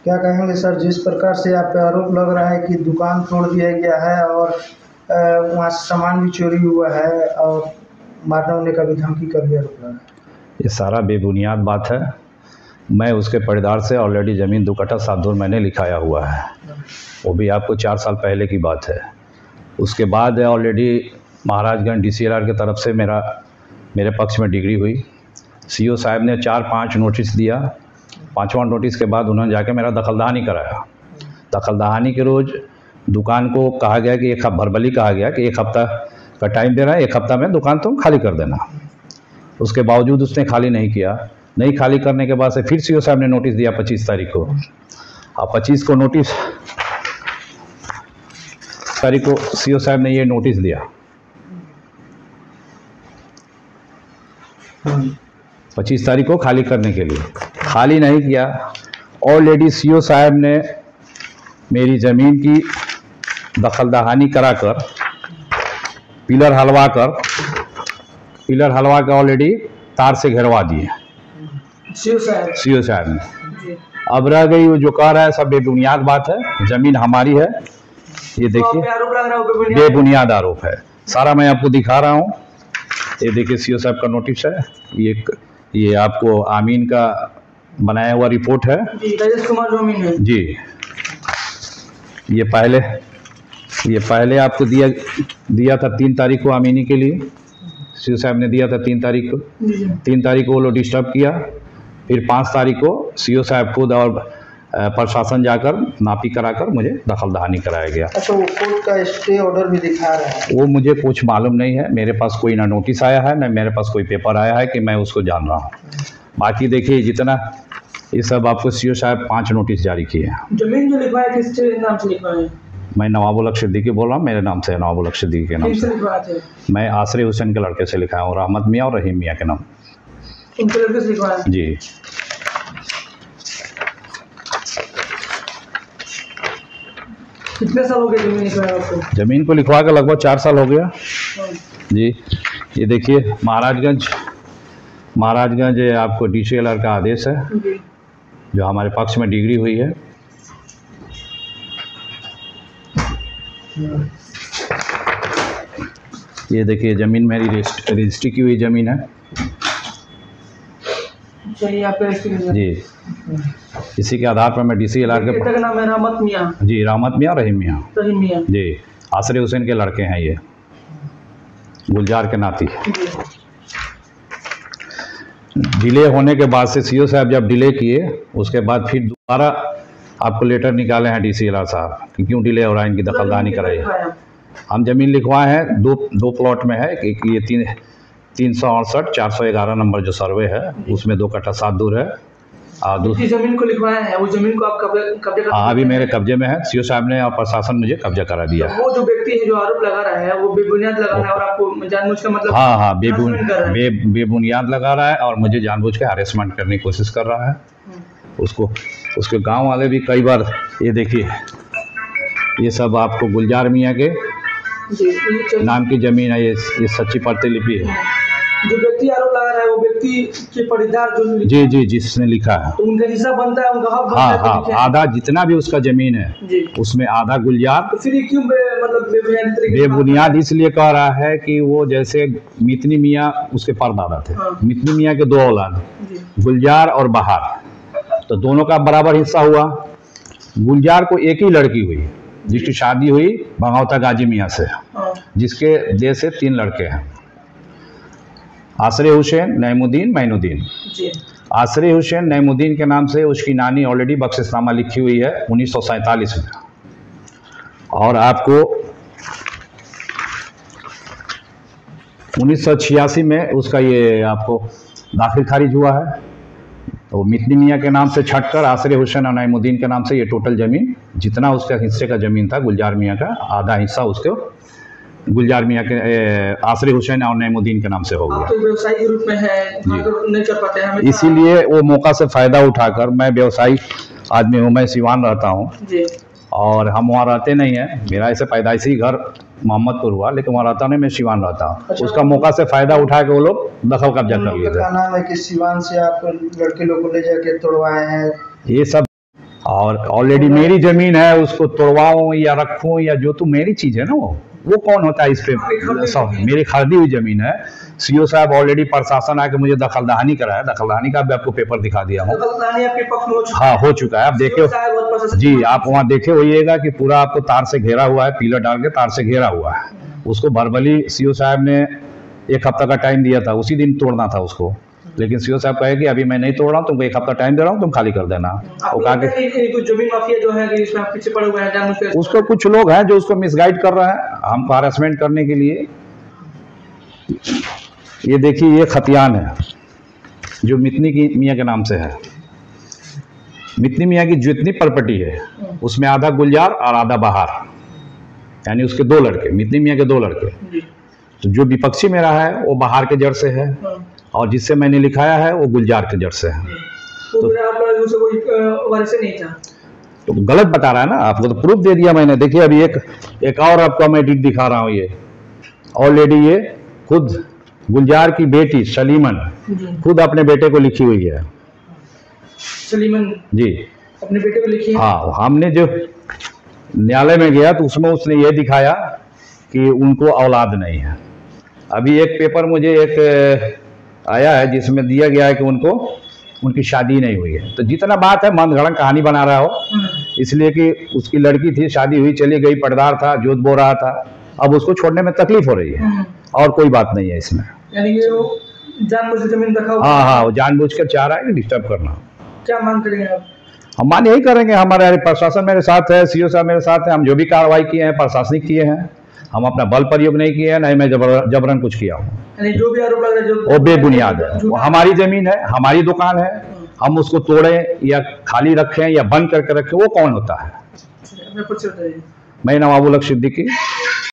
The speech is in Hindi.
क्या कहेंगे सर, जिस प्रकार से आप पे आरोप लग रहा है कि दुकान तोड़ दिया गया है और वहाँ से सामान भी चोरी हुआ है और मारने होने का भी धमकी का भी आरोप लगा है? ये सारा बेबुनियाद बात है। मैं उसके पड़ेदार से ऑलरेडी ज़मीन 2 कट्ठा 7 धुर मैंने लिखाया हुआ है, वो भी आपको 4 साल पहले की बात है। उसके बाद ऑलरेडी महाराजगंज DCLR की तरफ से मेरे पक्ष में डिग्री हुई। CO साहब ने 4-5 नोटिस दिया। 5वां नोटिस के बाद उन्होंने जाके मेरा दखलदहानी कराया। दखलदहानी के रोज़ दुकान को कहा गया कि वर्बली कहा गया कि 1 हफ़्ता का टाइम दे रहा है, 1 हफ़्ता में दुकान तुम खाली कर देना। उसके बावजूद उसने खाली नहीं किया। नहीं खाली करने के बाद से फिर CO साहब ने नोटिस दिया 25 तारीख को। अब 25 को नोटिस तारीख को CO साहब ने ये नोटिस दिया। 25 तारीख को खाली करने के लिए खाली नहीं किया। ऑलरेडी CO साहब ने मेरी ज़मीन की दखलदहानी कराकर पिलर हलवा कर ऑलरेडी तार से घेरवा दिए CO साहब ने। अब रह गई वो जो कह रहा है सब बेबुनियाद बात है। ज़मीन हमारी है, ये देखिए बेबुनियाद आरोप है सारा। मैं आपको दिखा रहा हूँ, ये देखिए CO साहब का नोटिस है। ये आपको आमीन का बनाया हुआ रिपोर्ट है राजेश कुमार आमीन है जी। ये पहले आपको दिया था 3 तारीख को आमीनी के लिए। CO साहब ने दिया था 3 तारीख को। 3 तारीख को वो लोग डिस्टर्ब किया। फिर 5 तारीख को CO साहब खुद और प्रशासन जाकर नापी कराकर मुझे दखलदहानी कराया गया। अच्छा, वो कोर्ट का स्टे ऑर्डर भी दिखा रहा है? वो मुझे कुछ मालूम नहीं है। मेरे पास कोई ना नोटिस आया है, ना मेरे पास कोई पेपर आया है कि मैं उसको जान रहा हूँ। बाकी देखिए जितना ये सब आपको CO साहब 5 नोटिस जारी किए हैं। जमीन जो लिखवाया किसके नाम से लिखवाया? मैं नवाबुल हक सिद्दीकी बोल रहा हूँ। मेरे नाम से नवाबुल हक सिद्दीकी के नाम से। मैं आसरे हुसैन के लड़के से लिखाया हूँ, रहमत मियाँ और रहीम मियाँ के नाम। उनके लड़के से लिखवाया जी। कितने साल हो गए जमीन लिखवाया आपको? ज़मीन को लिखवा कर लगभग 4 साल हो गया जी। ये देखिए महाराजगंज आपको DCLR का आदेश है जो हमारे पक्ष में डिग्री हुई है। ये देखिए ज़मीन मेरी रजिस्ट्री की हुई ज़मीन है जी। इसी के आधार पर मैं DCLR के नाम है रहमत मियाँ जी, रहमत मियाँ रहीम मियाँ जी। आसरे हुसैन के लड़के हैं ये, गुलजार के नाती। डिले होने के बाद से CO साहब जब डिले किए उसके बाद फिर दोबारा आपको लेटर निकाले हैं DCLR साहब कि क्यों डिले हो रहा है, इनकी दखलदहानी कराई। हम ज़मीन लिखवाए हैं, दो प्लॉट में है। एक ये 368 411 नंबर जो सर्वे है उसमें 2 कट्ठा 7 धुर है। और दूसरी ज़मीन को लिखवाया है, वो ज़मीन को आप कब्जे हाँ अभी मेरे कब्जे में है। CO साहब ने और प्रशासन मुझे कब्जा करा दिया। वो जो व्यक्ति है जो आरोप लगा रहा है वो बेबुनियाद लगा रहा है और आपको जानबूझ कर मतलब हाँ बेबुनियाद लगा रहा है और मुझे जानबूझ के हरेसमेंट करने की कोशिश कर रहा है। उसके गांव वाले भी कई बार, ये देखिए ये सब आपको गुलजार मियाँ के नाम की ज़मीन है। ये सच्ची प्रतिलिपि है। जो व्यक्ति आरोप लगा रहा है वो व्यक्ति के पड़ीदार जो जी जिसने लिखा है तो उनका हिस्सा बनता है, उनका हक बनता है। हाँ आधा जितना भी उसका ज़मीन है उसमें आधा गुलजार। तो फिर क्यों मतलब बेबुनियाद इसलिए कह रहा है कि वो जैसे मितनी मियाँ उसके परदादा थे। मितनी मियाँ के 2 औलाद, गुलजार और बहार, तो दोनों का बराबर हिस्सा हुआ। गुलजार को एक ही लड़की हुई जिसकी शादी हुई भगावता गाजी मियाँ से, जिसके देश से 3 लड़के हैं, आसरे हुसैन, नईमुद्दीन, मैनुद्दीन। आसरे हुसैन नईमुद्दीन के नाम से उसकी नानी ऑलरेडी बख्शिशनामा लिखी हुई है 1947 में। और आपको 1986 में उसका ये आपको दाखिल खारिज हुआ है। तो मितनी मियाँ के नाम से छटकर आसरे हुसैन और नईमुद्दीन के नाम से ये टोटल ज़मीन जितना उसका हिस्से का ज़मीन था, गुलजार मियाँ का आधा हिस्सा उसको गुलजार मियाँ के आसरे हुसैन और नईमुद्दीन के नाम से हो गया। तो व्यवसायी के रूप में है, नहीं कर पाते हैं। इसीलिए वो मौका से फ़ायदा उठाकर, मैं व्यवसायी आदमी हूँ, मैं सिवान रहता हूँ और हम वहाँ रहते नहीं हैं। मेरा ऐसे पैदाइशी घर मोहम्मदपुर हुआ, लेकिन वहाँ रहता नहीं, मैं सिवान रहता हूँ। अच्छा, उसका मौका से फ़ायदा उठा के वो लोग दखल कब्जा कर लिए थे। नाम है कि सिवान से आप लड़के लोग को ले जाके तोड़वाए हैं। ये सब और ऑलरेडी मेरी जमीन है, उसको तोड़वाऊं या रखूं या जो, तो मेरी चीज है ना वो कौन होता है इस पे? मेरी खरीदी हुई जमीन है। सीओ साहब ऑलरेडी प्रशासन आके मुझे दखलदानी कराया, दखलदानी का भी आपको पेपर दिखा दिया हूँ। आपके पक्ष में हो चुका? हाँ, हो चुका है। आप देखे जी, आप वहाँ देखे होइएगा कि पूरा आपको तार से घेरा हुआ है, पिलर डाल के तार से घेरा हुआ है। उसको वर्बली सीओ साहब ने 1 हफ्ता का टाइम दिया था, उसी दिन तोड़ना था उसको, लेकिन सीओ साहब कहे कि अभी मैं नहीं तोड़ रहा हूँ, तुमको 1 हफ्ता टाइम दे रहा हूँ, तुम खाली कर देना। वो कहा कि जमीन माफिया जो है कि इसमें पीछे पड़े हुए हैं, उसको कुछ लोग हैं जो उसको मिसगाइड कर रहे हैं हमको हैरेसमेंट करने के लिए। ये देखिए, ये खतियान है जो मितनी की मियाँ के नाम से है। मितनी मियाँ की जितनी प्रॉपर्टी है उसमें आधा गुलजार और आधा बहार, यानी उसके 2 लड़के, मितनी मियाँ के 2 लड़के। तो जो विपक्षी मेरा है वो बहार के जड़ से है और जिससे मैंने लिखाया है वो गुलजार के जड़ से है। तो कोई वारिस नहीं था, तो गलत बता रहा है ना आपको, तो प्रूफ दे दिया मैंने। देखिए अभी एक और आपको मैं एडिट दिखा रहा हूँ। ये ऑलरेडी ये खुद गुलजार की बेटी सलीमन खुद अपने बेटे को लिखी हुई है। सलीमन जी अपने बेटे को लिखी है? हाँ, हमने जो न्यायालय में गया तो उसमें उसने ये दिखाया कि उनको औलाद नहीं है। अभी एक पेपर मुझे एक आया है जिसमें दिया गया है कि उनकी शादी नहीं हुई है। तो जितना बात है मनगढ़ंत कहानी बना रहा हो, इसलिए कि उसकी लड़की थी, शादी हुई, चली गई, पर्दार था, जोत बो रहा था, अब उसको छोड़ने में तकलीफ हो रही है और कोई बात नहीं है इसमें। यानी कि वो जानबूझ के जमीन रखा हुआ? हाँ, वो जानबूझ कर चाह रहा है कि डिस्टर्ब करना। क्या मांग करेंगे आप? हम मान यही करेंगे, हमारे प्रशासन मेरे साथ है, सीओ साहब मेरे साथ है। हम जो भी कार्रवाई किए हैं प्रशासनिक किए हैं, हम अपना बल प्रयोग नहीं किया है, नहीं मैं जबरन कुछ किया हूँ। जो भी आरोप लग रहा है वो बेबुनियाद है। वो हमारी जमीन है, हमारी दुकान है, हम उसको तोड़ें या खाली रखें या बंद करके रखें, वो कौन होता है? मैं नवाबुल हक सिद्दीकी।